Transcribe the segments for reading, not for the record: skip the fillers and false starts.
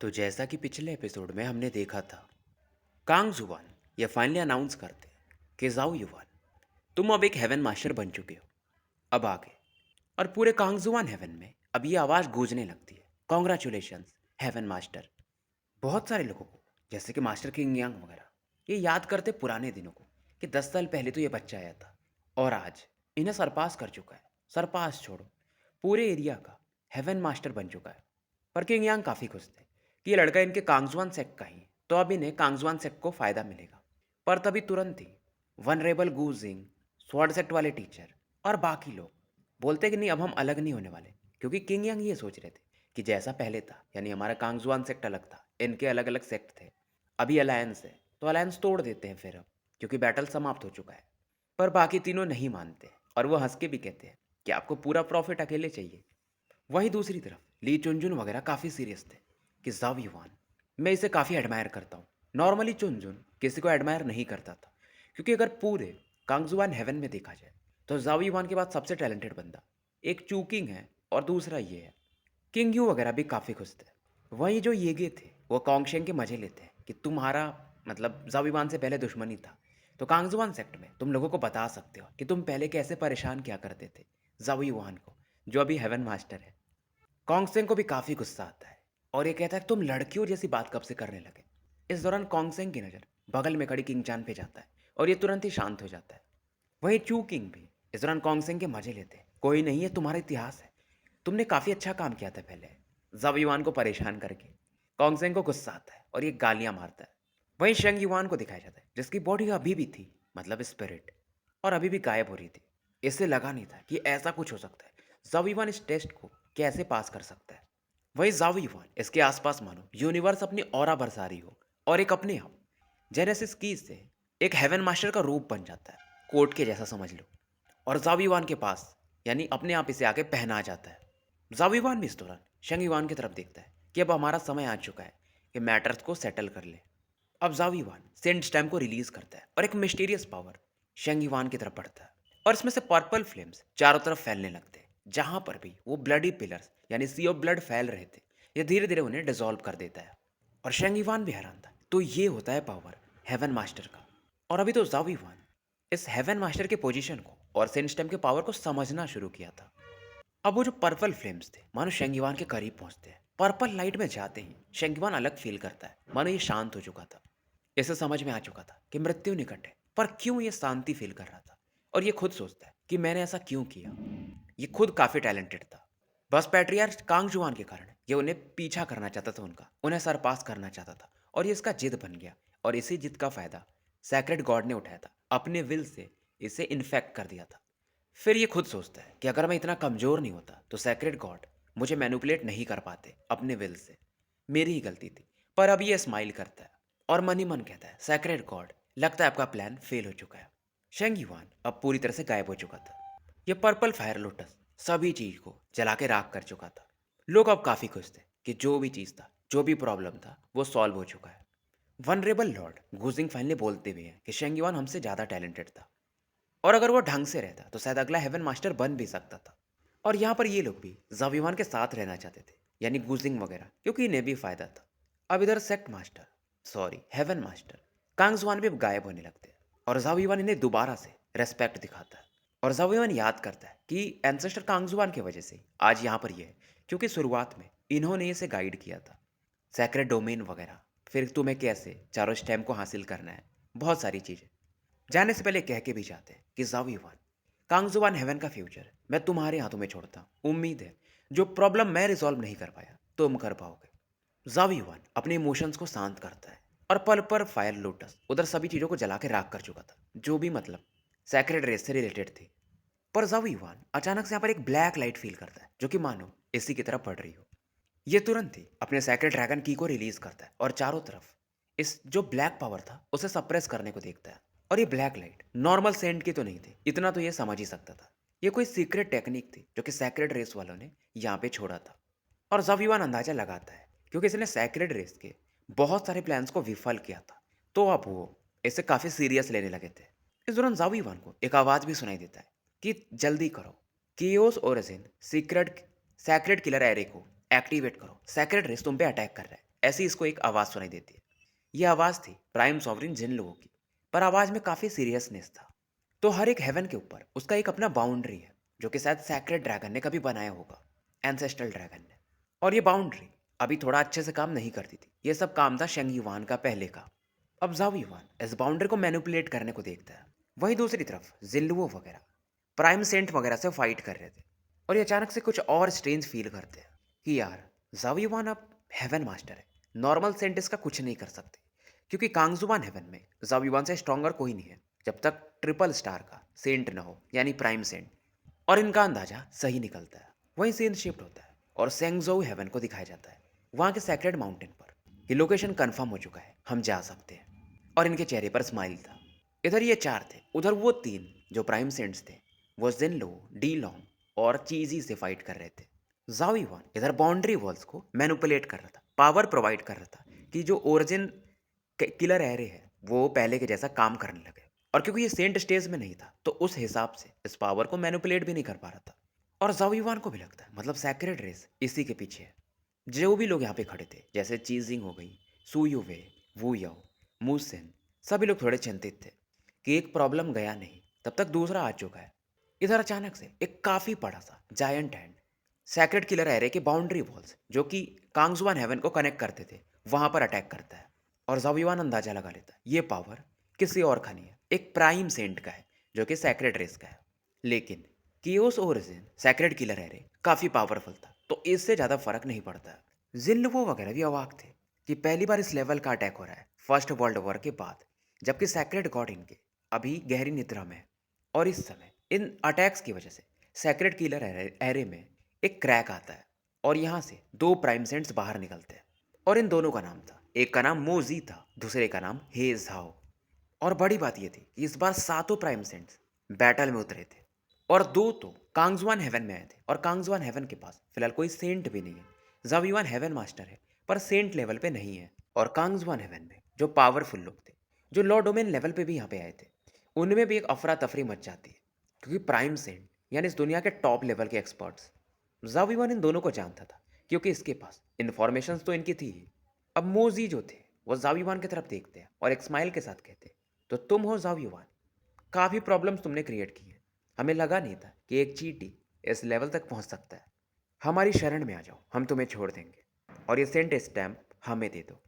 तो जैसा कि पिछले एपिसोड में हमने देखा था, कांग जुवान ये फाइनली अनाउंस करते हैं कि जाओ युवान, तुम अब एक हेवन मास्टर बन चुके हो। अब आगे और पूरे कांग जुवान हेवन में अब ये आवाज़ गूंजने लगती है, कॉन्ग्रेचुलेशंस हेवन मास्टर। बहुत सारे लोगों को, जैसे कि मास्टर किंग यांग वगैरह, ये याद करते पुराने दिनों को कि 10 साल पहले तो ये बच्चा आया था और आज इन्हें सरपास कर चुका है। सरपास छोड़ो, पूरे एरिया का हेवन मास्टर बन चुका है। पर किंग यांग काफ़ी खुश थे कि ये लड़का इनके कांगजुआन सेक्ट का ही है, तो अब इन्हें कांगजुआन सेक्ट को फ़ायदा मिलेगा। पर तभी तुरंत ही वनरेबल गूजिंग, स्वॉर्ड सेक्ट वाले टीचर और बाकी लोग बोलते कि नहीं, अब हम अलग नहीं होने वाले। क्योंकि किंग यांग ये सोच रहे थे कि जैसा पहले था, यानी हमारा कांगजुआन सेक्ट अलग था, इनके अलग अलग सेक्ट थे, अभी अलायंस है तो अलायंस तोड़ देते हैं फिर अब, क्योंकि बैटल समाप्त हो चुका है। पर बाकी तीनों नहीं मानते और वो हंस के भी कहते हैं कि आपको पूरा प्रॉफिट अकेले चाहिए। वहीं दूसरी तरफ ली चुनजुन वगैरह काफ़ी सीरियस थे कि जाव युवान, मैं इसे काफ़ी एडमायर करता हूँ। नॉर्मली चुनजुन किसी को एडमायर नहीं करता था, क्योंकि अगर पूरे कांगजुआन हेवन में देखा जाए तो जाव युवान के बाद सबसे टैलेंटेड बंदा एक चूकिंग है और दूसरा ये है। किंग यू वगैरह भी काफ़ी खुश थे। वहीं जो येगे थे वो कॉन्गशेंग के मजे लेते हैं कि तुम्हारा मतलब जाविवान से पहले दुश्मनी था, तो कांगजुआन सेक्ट में तुम लोगों को बता सकते हो कि तुम पहले कैसे परेशान किया करते थे जाविवान को, जो अभी हेवन मास्टर है। कॉन्गसेंग को भी काफ़ी गुस्सा आता है और ये कहता है तुम लड़कियों जैसी बात कब से करने लगे। इस दौरान कॉन्गसेंग की नज़र बगल में खड़ी किंग चान पे जाता है और ये तुरंत ही शांत हो जाता है। वहीं चू किंग भी इस दौरान कॉन्गसेंग के मजे लेते हैं। कोई नहीं, है तुम्हारा इतिहास है, तुमने काफ़ी अच्छा काम किया था पहले जब युवान को परेशान करके। कॉन्गसेंग को गुस्सा आता है और ये गालियाँ मारता है। वहीं शेंग युवान को दिखाया जाता है जिसकी बॉडी अभी भी थी, मतलब स्पिरिट, और अभी भी गायब हो रही थी। इससे लगा नहीं था कि ऐसा कुछ हो सकता है। जब युवान इस टेस्ट को कैसे पास कर सकता है। वही जाव युवान इसके आसपास मानो यूनिवर्स अपनी ऑरा बरसा रही हो और एक अपने आप जेनेसिस की से एक हेवन मास्टर का रूप बन जाता है, कोट के जैसा समझ लो। और जाविवान के पास यानी अपने आप इसे आके पहना जाता है। जाविवान भी इस दौरान शंगिवान की तरफ देखता है कि अब हमारा समय आ चुका है कि मैटर्स को सेटल कर ले। अब जाविवान सेंट स्टैम्प को रिलीज करता है और एक मिस्टीरियस पावर शंगिवान की तरफ बढ़ता है और इसमें से पर्पल फ्लेम्स चारों तरफ फैलने लगते हैं। जहां पर भी वो ब्लडी पिलर्स यानी सी ऑफ ब्लड फैल रहे थे, ये धीरे धीरे उन्हें डिसॉल्व कर देता है। और शंगिवान भी हैरान था। तो ये होता है पावर हेवन मास्टर का। और अभी तो जाविवान इस हेवन मास्टर के पोजीशन को और सेंट स्टेम के पावर को समझना शुरू किया था। अब वो जो पर्पल फ्लेम्स थे मानो शेंगिवान के करीब पहुंचते हैं। पर्पल लाइट में जाते ही शेंगिवान अलग फील करता है, मानो ये शांत हो चुका था। इसे समझ में आ चुका था कि मृत्यु निकट है, पर क्यों ये शांति फील कर रहा था। और ये खुद सोचता है कि मैंने ऐसा क्यों किया। ये खुद काफी टैलेंटेड था, बस पैट्रियार्च कांगजुआन के कारण ये उन्हें पीछा करना चाहता था, उनका उन्हें सरपास करना चाहता था और ये इसका जिद बन गया। और इसी जिद का फायदा सैक्रेड गॉड ने उठाया था, अपने विल से इसे इन्फेक्ट कर दिया था। फिर ये खुद सोचता है कि अगर मैं इतना कमज़ोर नहीं होता तो सैक्रेड गॉड मुझे मैनिपुलेट नहीं कर पाते अपने विल से, मेरी ही गलती थी। पर अब ये स्माइल करता है और मन ही मन कहता है, सैक्रेड गॉड, लगता है आपका प्लान फेल हो चुका है। शेंग युआन अब पूरी तरह से गायब हो चुका था। ये पर्पल फायर लोटस सभी चीज को जला के राख कर चुका था। लोग अब काफी खुश थे कि जो भी चीज था, जो भी प्रॉब्लम था, वो सॉल्व हो चुका है। वनरेबल लॉर्ड गुजिंग फाइनली बोलते भी हैं कि शेंगयुआन हमसे ज्यादा टैलेंटेड था और अगर वो ढंग से रहता तो शायद अगला हेवन मास्टर बन भी सकता था। और यहाँ पर ये लोग भी जाविवान के साथ रहना चाहते थे, यानी गुजिंग वगैरह, क्योंकि इन्हें भी फायदा था। अब इधर sect master, sorry heaven master Kangjuan भी अब गायब होने लगते हैं और जाविवान इन्हें दोबारा से रेस्पेक्ट दिखाता है। और जाविवान याद करता है कि एंसेस्टर कांगजुआन की वजह से आज यहाँ पर ये है, क्योंकि शुरुआत में इन्होंने इसे गाइड किया था, सेक्रेट डोमेन वगैरह, फिर तुम्हें कैसे चारों स्टेम को हासिल करना है, बहुत सारी चीज़ें। जाने से पहले कह के भी जाते हैं कि जाविवान, कांगजुआन हेवन का फ्यूचर मैं तुम्हारे हाथों में छोड़ता हूँ। उम्मीद है जो प्रॉब्लम मैं रिजॉल्व नहीं कर पाया तुम कर पाओगे। जाविवान अपने इमोशंस को शांत करता है और पल पर फायर लोटस उधर सभी चीज़ों को जला के राख कर चुका था, जो भी मतलब सैक्रेड रेस से रिलेटेड थी। पर जाविवान अचानक से यहाँ पर एक ब्लैक लाइट फील करता है, जो कि मानो इसी की तरफ पड़ रही हो। ये तुरंत ही अपने सैक्रेड ड्रैगन की को रिलीज करता है और चारों तरफ इस जो ब्लैक पावर था उसे सप्रेस करने को देखता है। और ये ब्लैक लाइट नॉर्मल सेंट की तो नहीं थी, इतना तो ये समझ ही सकता था। ये कोई सीक्रेट टेक्निक थी जो कि सैक्रेड रेस वालों ने यहाँ पे छोड़ा था। और जाविवान अंदाजा लगाता है क्योंकि इसने सैक्रेड रेस के बहुत सारे प्लान्स को विफल किया था, तो अब वो इसे काफी सीरियस लेने लगे थे। इस दौरान जाविवान को एक आवाज भी सुनाई देता है कि जल्दी करो, chaos origin secret sacred killer array को एक्टिवेट करो, सैक्रेड रेस तुम पे अटैक कर रहा है। ऐसी इसको एक आवाज़ सुनाई देती है। ये आवाज़ थी प्राइम सॉवरिन जिन लोगों की, पर आवाज़ में काफ़ी सीरियसनेस था। तो हर एक हेवन के ऊपर उसका एक अपना बाउंड्री है, जो कि शायद सैक्रेड ड्रैगन ने कभी बनाया होगा, एंसेस्ट्रल ड्रैगन ने। और ये बाउंड्री अभी थोड़ा अच्छे से काम नहीं करती थी। ये सब काम था शेंग युवान का पहले का। अब जाओ युवान इस बाउंड्री को मैनिपुलेट करने को देखता है। वहीं दूसरी तरफ जिल्लुओ वगैरह प्राइम सेंट वगैरह से फाइट कर रहे थे, और ये अचानक से कुछ और स्ट्रेंज फील करते हैं कि यार जाओ युवान अब हेवन मास्टर है, नॉर्मल सेंट इसका कुछ नहीं कर सकते, क्योंकि कांगजुवान हेवन में जाओ युवान से स्ट्रॉन्गर कोई नहीं है जब तक ट्रिपल स्टार का सेंट न हो, यानी प्राइम सेंट। और इनका अंदाजा सही निकलता है। वहीं सीन शिफ्ट होता है और सेंगजोउ हेवन को दिखाया जाता है, वहाँ के सैक्रेड माउंटेन पर। ये लोकेशन कंफर्म हो चुका है, हम जा सकते हैं। और इनके चेहरे पर स्माइल था। इधर ये चार थे, उधर वो तीन जो प्राइम सेंट्स थे, वो जिनलो, डी लॉन्ग और चीजी से फाइट कर रहे थे। जाओ युवान इधर बाउंड्री वॉल्स को मैनुपुलेट कर रहा था, पावर प्रोवाइड कर रहा था कि जो ओरिजिन किलर एरे है वो पहले के जैसा काम करने लगे। और क्योंकि ये सेंट स्टेज में नहीं था, तो उस हिसाब से इस पावर को मैनुपुलेट भी नहीं कर पा रहा था। और जाओ युवान को भी लगता है, मतलब सैक्रेड रेस इसी के पीछे है। जो भी लोग यहाँ पे खड़े थे, जैसे चीजिंग हो गई, सुयुवे, वू याओ, मूसेन, सभी लोग थोड़े चिंतित थे कि एक प्रॉब्लम गया नहीं, तब तक दूसरा आ चुका है। इधर अचानक से एक काफ़ी बड़ा सा giant hand sacred killer array के बाउंड्री वॉल्स जो कि कांगजुआन हेवन को कनेक्ट करते थे, वहां पर अटैक करता है। और जाविवान अंदाजा लगा लेता है ये पावर किसी और का नहीं है, एक प्राइम सेंट का है जो कि सैक्रेड रेस का है। लेकिन chaos origin sacred killer array काफ़ी पावरफुल था, तो इससे ज़्यादा फर्क नहीं पड़ता। जिनलुओ वगैरह भी अवाक थे कि पहली बार इस लेवल का अटैक हो रहा है फर्स्ट वर्ल्ड वॉर के बाद, जबकि सैक्रेड गॉड इनके अभी गहरी निद्रा में है। और इस समय इन अटैक्स की वजह से सैक्रेड किलर एरे में एक क्रैक आता है, और यहाँ से दो प्राइम सेंट्स बाहर निकलते हैं। और इन दोनों का नाम था, एक का नाम मोजी था, दूसरे का नाम हेज हाओ। और बड़ी बात यह थी कि इस बार सातों प्राइम सेंट्स बैटल में उतरे थे, और दो तो कांगजुआन हेवन में आए थे। और कांगजुआन हेवन के पास फिलहाल कोई सेंट भी नहीं है। जाविवान हेवन मास्टर है, पर सेंट लेवल पे नहीं है। और कांगजुआन हेवन में जो पावरफुल लोग थे, जो लॉ डोमेन लेवल पे भी यहाँ पे आए थे, उनमें भी एक अफरा तफरी मच जाती है, क्योंकि प्राइम सेंट यानी इस दुनिया के टॉप लेवल के एक्सपर्ट्स, जाविवान इन दोनों को जानता था, क्योंकि इसके पास इन्फॉर्मेशन तो इनकी थी ही। अब मोजी जो थे वो जाविवान की तरफ देखते हैं और एक स्माइल के साथ कहते हैं, तो तुम हो जाविवान, काफ़ी प्रॉब्लम्स तुमने क्रिएट की हैं। हमें लगा नहीं था कि एक चीटी इस लेवल तक पहुंच सकता है। हमारी शरण में आ जाओ, हम तुम्हें छोड़ देंगे, और ये सेंट स्टैम्प हमें दे दो।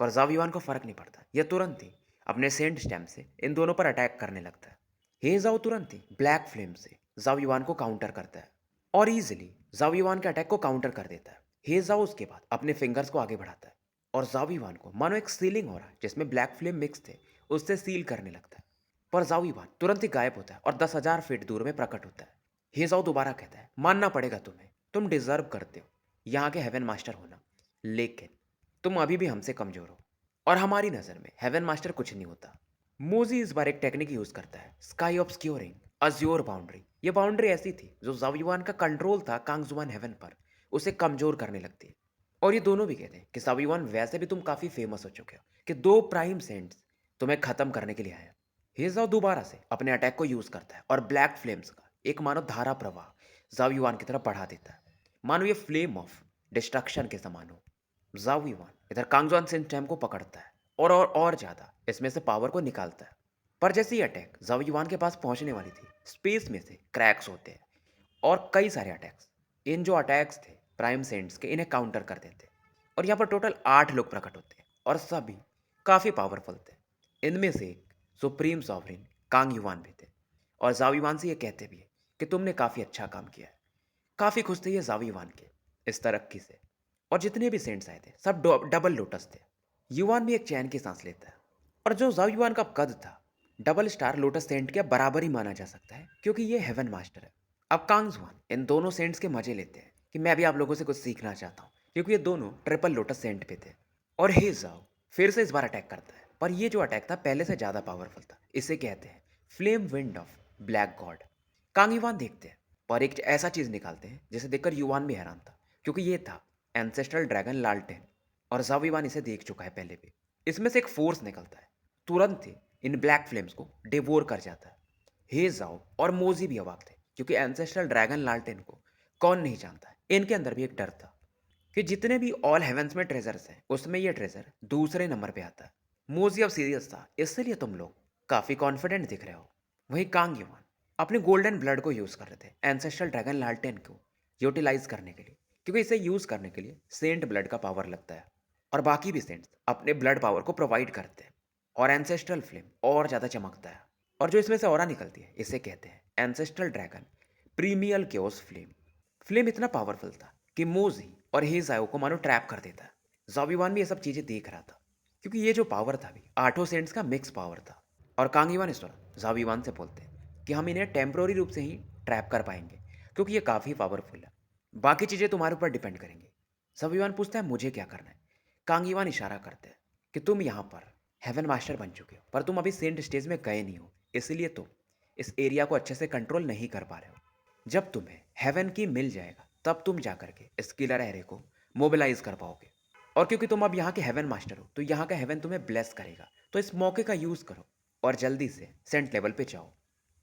पर जाविवान को फर्क नहीं पड़ता, यह तुरंत ही अपने सेंट स्टैम्प से इन दोनों पर अटैक करने लगता है। हे जाओ तुरंत ही ब्लैक फ्लेम से जाविवान को काउंटर करता है, और ईजिली जाविवान के अटैक को काउंटर कर देता है। हे जाओ उसके बाद अपने फिंगर्स को आगे बढ़ाता है, और जाविवान को मानो एक सीलिंग हो रहा है जिसमें ब्लैक फ्लेम मिक्स थे, उससे सील करने लगता है। पर जाविवान तुरंत ही गायब होता है और 10,000 फीट दूर में प्रकट होता है। हेजाओ दोबारा कहता है, मानना पड़ेगा तुम्हें, तुम डिजर्व करते हो यहाँ के हेवन मास्टर होना, लेकिन तुम अभी भी हमसे कमजोर हो, और हमारी नज़र में हेवन मास्टर कुछ नहीं होता। मोजी इस बार एक टेक्निक यूज करता है, स्काई ऑब्सक्योरिंग अज्योर बाउंड्री। ये बाउंड्री ऐसी थी जो जाविवान का कंट्रोल था कांगजुआन हेवन पर, उसे कमजोर करने लगती है। और ये दोनों भी कहते हैं कि जाविवान वैसे भी तुम काफी फेमस हो चुके हो, कि दो प्राइम सेंट्स तुम्हें खत्म करने के लिए आए। हेजाओ दोबारा से अपने अटैक को यूज करता है और ब्लैक फ्लेम्स का एक मानो धारा प्रवाह जाविवान की तरफ बढ़ा देता है, मानो ये फ्लेम ऑफ डिस्ट्रक्शन के समान हो। जाविवान इधर कांगजॉन सिंचैम को पकड़ता है और ज्यादा इसमें से पावर को निकालता है। पर जैसे ही अटैक जाविवान के पास पहुंचने वाली थी, स्पेस में से क्रैक्स होते हैं और कई सारे अटैक्स, इन जो अटैक्स थे प्राइम सेंट्स के, इन्हें काउंटर कर देते। और यहाँ पर टोटल 8 लोग प्रकट होते हैं, और सभी काफ़ी पावरफुल थे। इनमें से एक सुप्रीम सॉवरिन कांग युवान भी थे, और जाविवान से ये कहते भी है कि तुमने काफ़ी अच्छा काम किया है। काफ़ी खुश थे ये जाविवान के इस तरक्की से। और जितने भी सेंट्स आए थे सब डबल लोटस थे। युवान भी एक चैन की सांस लेता है। और जो जाविवान का कद था डबल स्टार लोटस सेंट के बराबर ही माना जा सकता है, क्योंकि ये हेवन मास्टर है। अब कांगजुआन इन दोनों सेंट्स के मजे लेते हैं कि मैं भी आप लोगों से कुछ सीखना चाहता हूँ, क्योंकि ये दोनों ट्रिपल लोटस सेंट पे थे। और हे जाओ फिर से इस बार अटैक करता है, पर ये जो अटैक था पहले से ज़्यादा पावरफुल था। इसे कहते हैं flame wind of black god. Kang Yuan देखते हैं, पर एक ऐसा चीज़ निकालते हैं जिसे देखकर युवान भी हैरान था, क्योंकि ये था एंसेस्ट्रल ड्रैगन लालटेन। और जाविवान इसे देख चुका है पहले भी। इसमें से एक फोर्स निकलता है, तुरंत ही इन ब्लैक फ्लेम्स को डिवोर कर जाता है। हे जाओ और मोजी भी अवाक थे, क्योंकि एंसेस्ट्रल ड्रैगन लालटेन को कौन नहीं जानता है, इनके अंदर भी एक डर था कि जितने भी ऑल हेवेंस में ट्रेजर्स हैं उसमें ये ट्रेजर दूसरे नंबर पे आता है। मूजी अब सीरियस था, इसलिए तुम लोग काफी कॉन्फिडेंट दिख रहे हो। वहीं कांग युवान अपने गोल्डन ब्लड को यूज कर रहे थे एंसेस्ट्रल ड्रैगन लालटेन को यूटिलाइज करने के लिए, क्योंकि इसे यूज करने के लिए सेंट ब्लड का पावर लगता है और बाकी भी सेंट्स अपने ब्लड पावर को प्रोवाइड करते हैं और एंसेस्ट्रल फ्लेम और ज़्यादा चमकता है। और जो इसमें से ऑरा निकलती है इसे कहते हैं ancestral dragon primal chaos flame. Flame इतना पावरफुल था कि मोजी और हेजाओ को मानो ट्रैप कर देता है। जॉबीवान भी ये सब चीज़ें देख रहा था, क्योंकि ये जो पावर था भी आठों सेंट्स का मिक्स पावर था। और कांगीवान इस दौरान जॉबीवान से बोलते हैं कि हम इन्हें टेम्प्रोरी रूप से ही ट्रैप कर पाएंगे, क्योंकि ये काफ़ी पावरफुल है। बाकी चीज़ें तुम्हारे ऊपर डिपेंड करेंगी। जॉबीवान पूछता है मुझे क्या करना है। कांगीवान इशारा करते हैं कि तुम यहाँ पर हेवन मास्टर बन चुके हो, पर तुम अभी सेंट स्टेज में गए नहीं हो, इसलिए तुम इस एरिया को अच्छे से कंट्रोल नहीं कर पा रहे हो। जब तुम्हें हेवन की मिल जाएगा तब तुम जा करके इस किलर एरे को मोबिलाइज कर पाओगे। और क्योंकि तुम अब यहाँ के हेवन मास्टर हो तो यहाँ का हेवन तुम्हें ब्लेस करेगा, तो इस मौके का यूज करो और जल्दी से सेंट लेवल पे जाओ।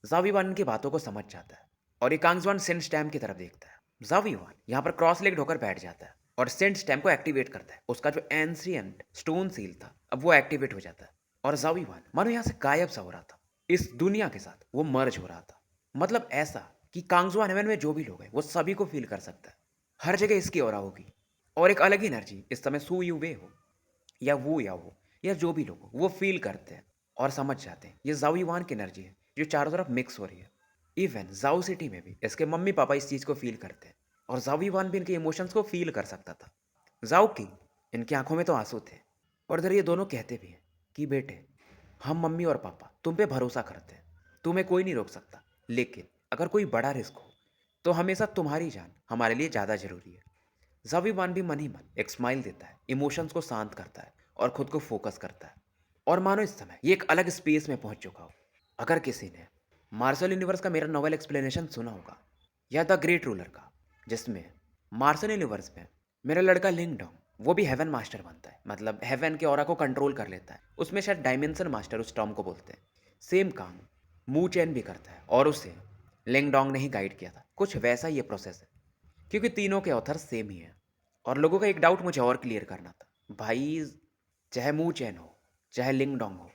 जावीवान की बातों को समझ जाता है और ये कांगजवान सेंट स्टैम्प की तरफ देखता है। जावीवान यहाँ पर क्रॉस लेग होकर बैठ जाता है और सेंट स्टैम्प को एक्टिवेट करता है। उसका जो एंशियंट स्टोन सील था अब वो एक्टिवेट हो जाता है और जावीवान मानो यहाँ से गायब सा हो रहा था। इस दुनिया के साथ वो मर्ज हो रहा था, मतलब ऐसा कि कांगजुआन हेवन में जो भी लोग हैं वो सभी को फील कर सकता है। हर जगह इसकी ऑरा होगी और एक अलग ही एनर्जी इस समय सू यू वे हो या वो या जो भी लोग हो वो फील करते हैं और समझ जाते हैं ये जाओ युवान की एनर्जी है जो चारों तरफ मिक्स हो रही है। इवन जाओ सिटी में भी इसके मम्मी पापा इस चीज़ को फील करते हैं और जाओ युवान भी इनके इमोशंस को फील कर सकता था। जाओ की इनकी आंखों में तो आंसू थे और इधर ये दोनों कहते भी हैं कि बेटे, हम मम्मी और पापा तुम पे भरोसा करते हैं, तुम्हें कोई नहीं रोक सकता, लेकिन अगर कोई बड़ा रिस्क हो तो हमेशा तुम्हारी जान हमारे लिए ज़्यादा ज़रूरी है। ज़ाविबान भी मन ही मन एक स्माइल देता है, इमोशंस को शांत करता है और खुद को फोकस करता है और मानो इस समय ये एक अलग स्पेस में पहुंच चुका हो। अगर किसी ने मार्शल यूनिवर्स का मेरा नॉवल एक्सप्लेनेशन सुना होगा या द ग्रेट रूलर का, जिसमें मार्शल यूनिवर्स में मेरा लड़का लिंग डोंग वो भी हेवन मास्टर बनता है, मतलब हेवन के ऑरा को कंट्रोल कर लेता है, उसमें शायद डायमेंशन मास्टर उस टर्म को बोलते हैं। सेम काम मू चैन भी करता है और उसे लिंग डोंग ने ही गाइड किया था। कुछ वैसा ही ये प्रोसेस है, क्योंकि तीनों के ऑथर सेम ही हैं। और लोगों का एक डाउट मुझे और क्लियर करना था भाई, चाहे मू चैन हो, चाहे लिंग डोंग हो,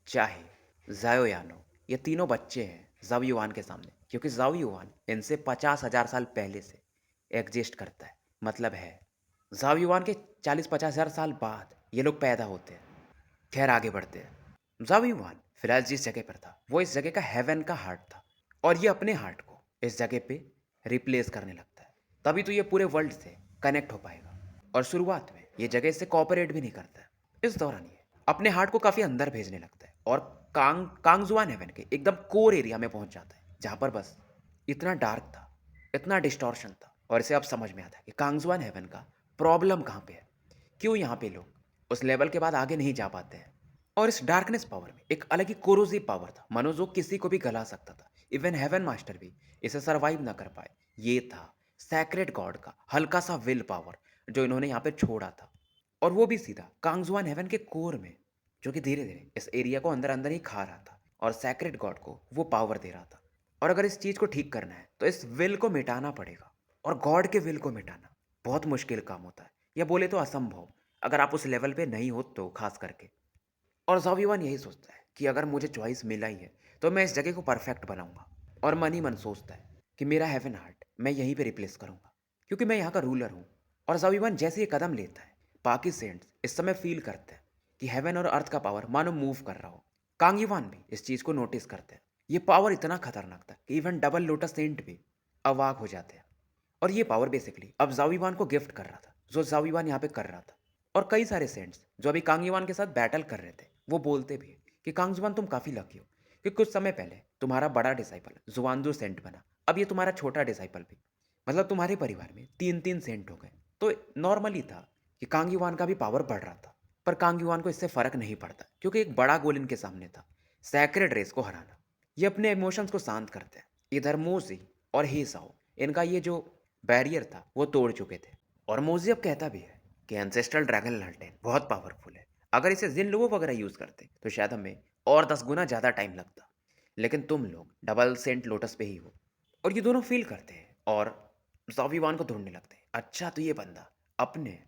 चाहे जायो यान हो, ये तीनों बच्चे हैं जाव युवान के सामने, क्योंकि जाव युवान इनसे 50,000 साल पहले से एग्जिस्ट करता है। मतलब है जाव युवान के 40-50 हज़ार साल बाद ये लोग पैदा होते हैं। खैर आगे बढ़ते हैं। जाव युवान फिलहाल जिस जगह पर था वो इस जगह का हेवन का हार्ट था और ये अपने हार्ट को इस जगह पे रिप्लेस करने लगता है, तभी तो ये पूरे वर्ल्ड से कनेक्ट हो पाएगा। और शुरुआत में ये जगह इससे कॉपरेट भी नहीं करता है। इस दौरान ये अपने हार्ट को काफ़ी अंदर भेजने लगता है और कांगजुआन हेवन के एकदम कोर एरिया में पहुंच जाता है, जहाँ पर बस इतना डार्क था, इतना डिस्टॉर्शन था। और इसे अब समझ में आता है कि कांगजुआन हेवन का प्रॉब्लम कहाँ पे है, क्यों यहाँ पे लोग उस लेवल के बाद आगे नहीं जा पाते हैं। और इस डार्कनेस पावर में एक अलग ही कोरोसिव पावर था, मनो जो किसी को भी गला सकता था। इवन हेवन मास्टर भी इसे सरवाइव ना कर पाए। ये था सैक्रेड गॉड का हल्का सा विल पावर जो इन्होंने यहाँ पे छोड़ा था, और वो भी सीधा कांगजुआन हेवन के कोर में, जो कि धीरे धीरे इस एरिया को अंदर अंदर ही खा रहा था और सैक्रेड गॉड को वो पावर दे रहा था। और अगर इस चीज़ को ठीक करना है तो इस विल को मिटाना पड़ेगा, और गॉड के विल को मिटाना बहुत मुश्किल काम होता है, या बोले तो असंभव, अगर आप उस लेवल पे नहीं हो तो खास करके। और ज़ाविवान यही सोचता है कि अगर मुझे चॉइस मिला ही है तो मैं इस जगह को परफेक्ट बनाऊंगा, और मन ही मन सोचता है कि मेरा हेवन हार्ट मैं यहीं पे रिप्लेस करूंगा, क्योंकि मैं यहाँ का रूलर हूँ। और ज़ाविवान जैसे ये कदम लेता है, बाकी सेंट्स इस समय फील करते हैं कि हेवन और अर्थ का पावर मानो मूव कर रहा हो। कांगीवान भी इस चीज़ को नोटिस करते हैं। ये पावर इतना खतरनाक था कि इवन डबल लोटस सेंट भी अवाक हो जाते हैं। और ये पावर बेसिकली अब जाविवान को गिफ्ट कर रहा था, जो जाविवान यहाँ पे कर रहा था। और कई सारे सेंट्स जो अभी कांगीवान के साथ बैटल कर रहे थे वो बोलते भी हैं कि कांगजुआन तुम काफ़ी लकी हो कि कुछ समय पहले तुम्हारा बड़ा डिसाइपल जुआनजो सेंट बना, अब ये तुम्हारा छोटा डिसाइपल भी, मतलब तुम्हारे परिवार में 3-3 सेंट हो गए। तो नॉर्मली था कि कांगीवान का भी पावर बढ़ रहा था, पर कांगीवान को इससे फर्क नहीं पड़ता, क्योंकि एक बड़ा गोल इनके सामने था, सैक्रेड रेस को हराना। ये अपने इमोशंस को शांत करते हैं। इधर मोजी और हेसाओ इनका ये जो बैरियर था वो तोड़ चुके थे। और मोजी अब कहता भी है कि एंसेस्ट्रल ड्रैगन लैंटेन बहुत पावरफुल है, अगर इसे जिन लोगों वगैरह यूज़ करते तो शायद हमें और 10 गुना ज़्यादा टाइम लगता, लेकिन तुम लोग डबल सेंट लोटस पे ही हो। और ये दोनों फील करते हैं और ज़ाविवान को ढूंढने लगते हैं। अच्छा तो ये बंदा अपने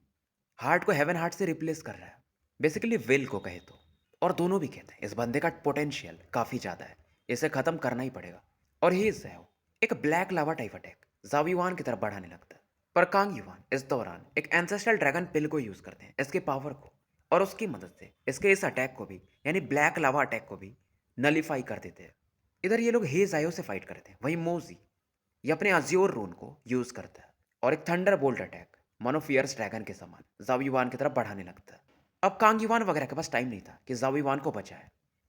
हार्ट को हेवन हार्ट से रिप्लेस कर रहा है, बेसिकली विल को कहे तो। और दोनों भी कहते हैं इस बंदे का पोटेंशियल काफ़ी ज़्यादा है, इसे ख़त्म करना ही पड़ेगा। और ही ज़ैओ एक ब्लैक लावा टाइप अटैक जाओ युआन की तरफ बढ़ाने लगता है। पर कांग युआन इस दौरान एक एंसेस्ट्रल ड्रैगन पिल को यूज़ करते हैं इसके पावर को, और उसकी मदद से इसके इस अटैक को भी, यानी ब्लैक लावा अटैक को भी नलीफाई कर देते हैं। इधर ये लोग हे जायो से फाइट करते हैं, वहीं मोजी ये अपने अज्योर रून को यूज़ करता है और एक थंडर बोल्ट अटैक मानो फियर्स ड्रैगन के समान जाओ युआन की तरफ बढ़ाने लगता है। अब कांग युआन वगैरह के पास टाइम नहीं था कि जाओ युआन को बचाए,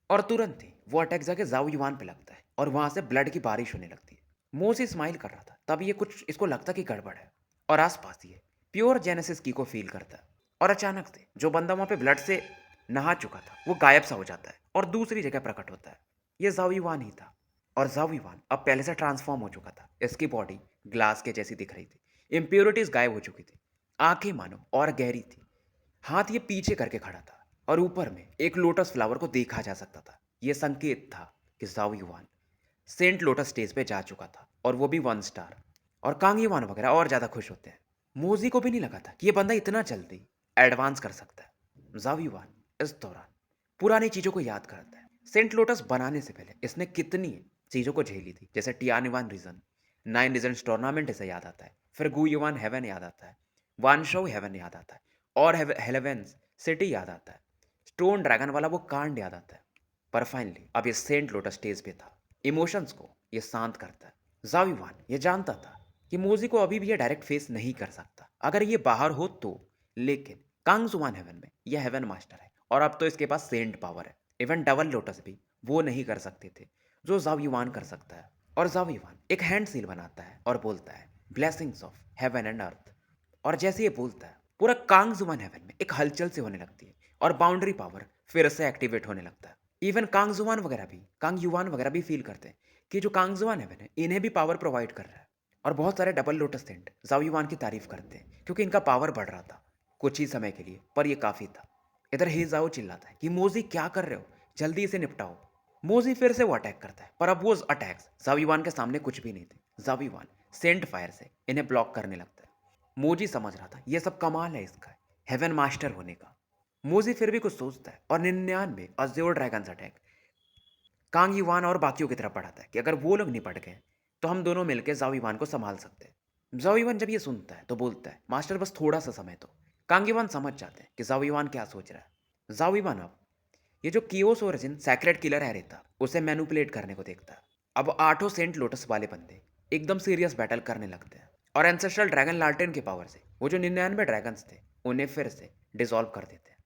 और तुरंत ही वो अटैक जाके जाओ युआन पे लगता है और वहां से ब्लड की बारिश होने लगती है। मोसी स्माइल कर रहा था, तब ये कुछ इसको लगता कि गड़बड़ है, और आसपास ये प्योर जेनेसिस की को फील करता है। और अचानक से जो बंदा वहां पे ब्लड से नहा चुका था वो गायब सा हो जाता है और दूसरी जगह प्रकट होता है। ये जाओ युआन ही था, और जाओ युआन अब पहले से ट्रांसफॉर्म हो चुका था। इसकी बॉडी ग्लास के जैसी दिख रही थी, इम्प्योरिटीज गायब हो चुकी थी, आंखें मानो और गहरी थी, हाथ ये पीछे करके खड़ा था, और ऊपर में एक लोटस फ्लावर को देखा जा सकता था। यह संकेत था कि जाओ युआन सेंट लोटस स्टेज पे जा चुका था, और वो भी 1 स्टार। और कांग युआन वगैरह और ज़्यादा खुश होते हैं। मोजी को भी नहीं लगा था कि ये बंदा इतना जल्दी एडवांस कर सकता है। जाओ युआन इस दौरान पुरानी चीज़ों को याद करता है। सेंट लोटस बनाने से पहले इसने कितनी चीज़ों को झेली थी, जैसे टियानिवान रीजन, 9 रीजन्स टूर्नामेंट इसे याद आता है, फिर गु युआन हेवन याद आता है, वानशो हेवन याद आता है, और हेलेवेंस सिटी याद आता है, स्टोन ड्रैगन वाला वो कांड याद आता है। पर फाइनली अब ये सेंट लोटस स्टेज पे था, इमोशंस को ये शांत करता है। जाओ युआन ये जानता था कि मोजी को अभी भी ये डायरेक्ट फेस नहीं कर सकता अगर ये बाहर हो तो, लेकिन कांग जुआन हेवन में यह हेवन मास्टर है, और अब तो इसके पास सेंट पावर है। इवन डबल लोटस भी वो नहीं कर सकते थे जो जाओ युआन कर सकता है। और जाओ युआन एक हैंड सील बनाता है और बोलता है blessings of heaven and earth. और जैसे ये बोलता है पूरा कांग जुआन हेवन में एक हलचल से होने लगती है और बाउंड्री पावर फिर से एक्टिवेट होने लगता है। इवन कांग युआन वगैरह भी फील करते हैं कि जो कांग जुआन हेवन है इन्हें भी पावर प्रोवाइड कर रहा है। और बहुत सारे डबल लोटस सेंट जाओ युआन की तारीफ करते हैं क्योंकि इनका पावर बढ़ रहा था कुछ ही समय के लिए, पर ये काफ़ी था। इधर ही जाओ चिल्लाता है कि मोजी क्या कर रहे हो, जल्दी इसे निपटाओ। मोजी फिर से वो अटैक करता है, पर अब वो अटैक्स जाओ युआन के सामने कुछ भी नहीं थे। जाओ युआन सेंट फायर से इन्हें ब्लॉक करने लगता है। मोजी समझ रहा था ये सब कमाल है इसका, हेवन मास्टर होने का। मोजी फिर भी कुछ सोचता है और 99 azure dragons attack Kang Yuan और बाकियों की तरफ बढ़ाता है कि अगर वो लोग निपट गए तो हम दोनों मिलकर जाओ युआन को संभाल सकते हैं। जाओ युआन जब ये सुनता है तो बोलता है मास्टर बस थोड़ा सा समय दो। कांग युआन समझ जाते हैं कि जाओ युआन क्या सोच रहा है। जाओ युआन अब ये जो कियोस ओरिजिन सैक्रेड किलर है रहता उसे मैनुपुलेट करने को देखता है। अब 8 सेंट लोटस वाले बंदे एकदम सीरियस बैटल करने लगते हैं, और एंसेस्ट्रल ड्रैगन लालटेन के पावर से वो जो 99 ड्रैगन्स थे उन्हें फिर से डिसॉल्व कर देते हैं।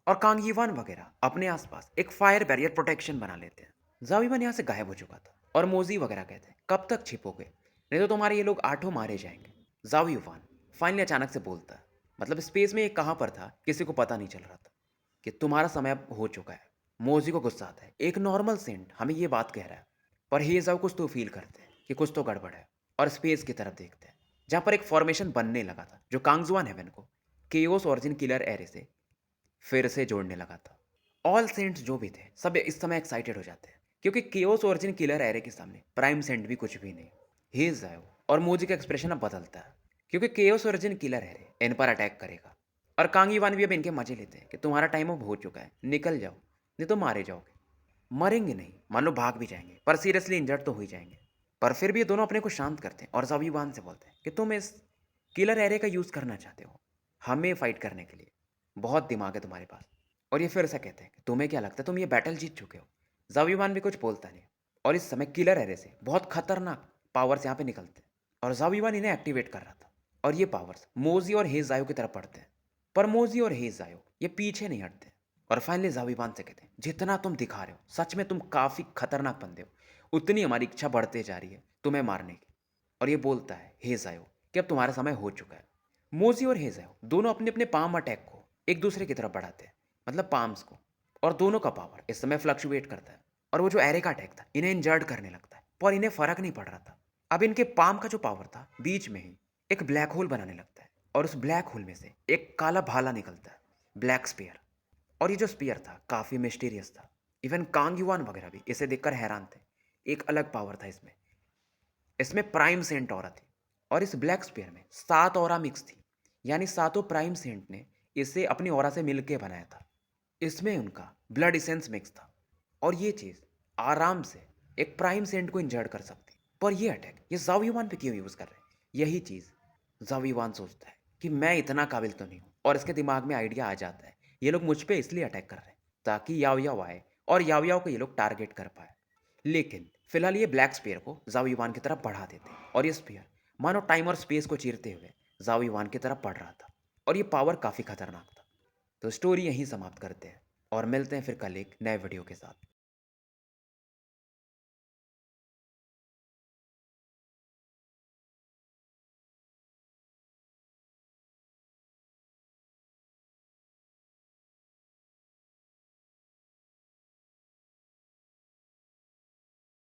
और कांग युआन वगैरह अपने आसपास एक फायर बैरियर प्रोटेक्शन बना लेते हैं। जाओ युआन यहाँ से गायब हो चुका था, और मोजी वगैरह कहते हैं कब तक छिपोगे, नहीं तो तुम्हारे ये लोग 8 मारे जाएंगे। जाओ युआन फाइनली अचानक से बोलता है, मतलब स्पेस में ये कहाँ पर था किसी को पता नहीं चल रहा था, कि तुम्हारा समय अब हो चुका है। मोजी को गुस्सा आता है, एक नॉर्मल सेंट हमें ये बात कह रहा है, पर ही जाओ कुछ तो फील करते हैं कि कुछ तो गड़बड़ है, और स्पेस की तरफ देखते हैं जहाँ पर एक फॉर्मेशन बनने लगा था जो कांगजुआन हेवन को केओस ओरिजिन किलर एरे से फिर से जोड़ने लगा था। ऑल सेंट्स जो भी थे सब इस समय एक्साइटेड हो जाते हैं क्योंकि केओस ओरिजिन किलर एरे के सामने प्राइम सेंट भी कुछ भी नहीं। ही जाओ और मोजी का एक्सप्रेशन अब बदलता है क्योंकि केओस ओरिजिन किलर एरे इन पर अटैक करेगा, और कांगीवान भी अब इनके मजे लेते हैं कि तुम्हारा टाइम अब हो चुका है, निकल जाओ नहीं तो मारे जाओगे। मरेंगे नहीं, मान लो भाग भी जाएंगे पर सीरियसली इंजर्ड तो हो ही जाएंगे। पर फिर भी ये दोनों अपने को शांत करते हैं और जाविवान से बोलते हैं कि तुम इस किलर एरे का यूज़ करना चाहते हो हमें फाइट करने के लिए, बहुत दिमाग है तुम्हारे पास। और ये फिर से कहते हैं कि तुम्हें क्या लगता है तुम ये बैटल जीत चुके हो। जाविवान भी कुछ बोलता नहीं, और इस समय किलर एरे से बहुत खतरनाक पावर्स यहाँ पे निकलते हैं, और जाविवान इन्हें एक्टिवेट कर रहा था। और ये पावर्स मोजी और हेजायो की तरफ पड़ते हैं, पर मोजी और हेजायो ये पीछे नहीं हटते। और फाइनली जाविबान से कहते हैं जितना तुम दिखा रहे हो सच में तुम काफ़ी खतरनाक बंदे हो, उतनी हमारी इच्छा बढ़ते जा रही है तुम्हें मारने की। और ये बोलता है हेजायो कि अब तुम्हारा समय हो चुका है। मोजी और हेजायो दोनों अपने अपने पाम अटैक को एक दूसरे की तरफ बढ़ाते हैं, मतलब पाम्स को, और दोनों का पावर इस समय फ्लक्चुएट करता है। और वो जो एरे का अटैक था इन्हें इंजर्ड करने लगता है, पर इन्हें फर्क नहीं पड़ रहा था। अब इनके पाम का जो पावर था बीच में ही एक ब्लैक होल बनाने लगता है, और उस ब्लैक होल में से एक काला भाला निकलता है, ब्लैक स्पीयर। और ये जो स्पीयर था काफ़ी मिस्टीरियस था, इवन कांग युआन वगैरह भी इसे देखकर हैरान थे। एक अलग पावर था इसमें, इसमें प्राइम सेंट ऑरा थी, और इस ब्लैक स्पीयर में 7 ऑरा मिक्स थी। यानी सातों प्राइम सेंट ने इसे अपनी ऑरा से मिलके बनाया था। इसमें उनका ब्लड इसेंस मिक्स था और ये चीज़ आराम से एक प्राइम सेंट को इंजर्ड कर सकती। पर ये अटैक ये ज़ाओ युआन पे क्यों यूज़ कर रहे हैं? यही चीज़ ज़ाओ युआन सोचता है कि मैं इतना काबिल तो नहीं हूँ और इसके दिमाग में आइडिया आ जाता है, ये लोग मुझ पे इसलिए अटैक कर रहे हैं ताकि याओ याओ आए और याओ याओ को ये लोग टारगेट कर पाए। लेकिन फिलहाल ये ब्लैक स्पेयर को ज़ाओ युआन की तरफ बढ़ा देते हैं और ये स्पेयर मानो टाइम और स्पेस को चीरते हुए ज़ाओ युआन की तरफ बढ़ रहा था और ये पावर काफ़ी खतरनाक था। तो स्टोरी यहीं समाप्त करते हैं और मिलते हैं फिर कल एक नए वीडियो के साथ।